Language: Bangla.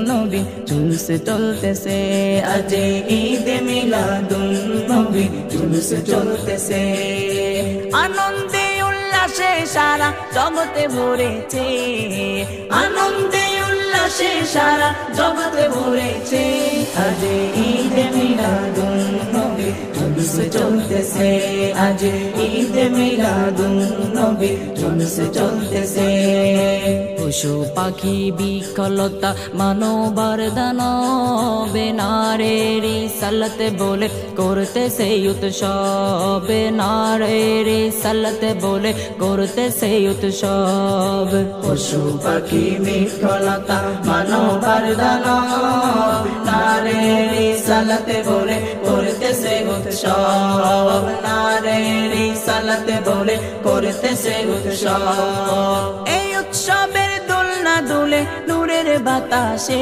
নবী জুলুস চলতেছে, আজ ঈদে মিলাদুন নবী জুলুস চলতেছে। আনন্দে উল্লাসে সারা জগতে ভরেছে, আনন্দে উল্লাসে সারা জগতে ভরেছে, আজ ঈদে মিলাদুন নবী জুলুস চলতেছে, আজ ঈদে মিলাদুন নবী জুলুস চলতেছে। পশু পাখি বিকলতা মানবার দানবে নারীর রিসালাত বলে করতেছে উৎসব, নারীর রিসালাত বলে করতেছে উৎসব। পশু পাখি বিকলতা মানবার দানব নারীর রিসালাত বলে করতেছে উৎসব, নারীর রিসালাত বলে করতেছে উৎসব। এই উৎসবের দোলনা দুলে নূরের বাতাসে,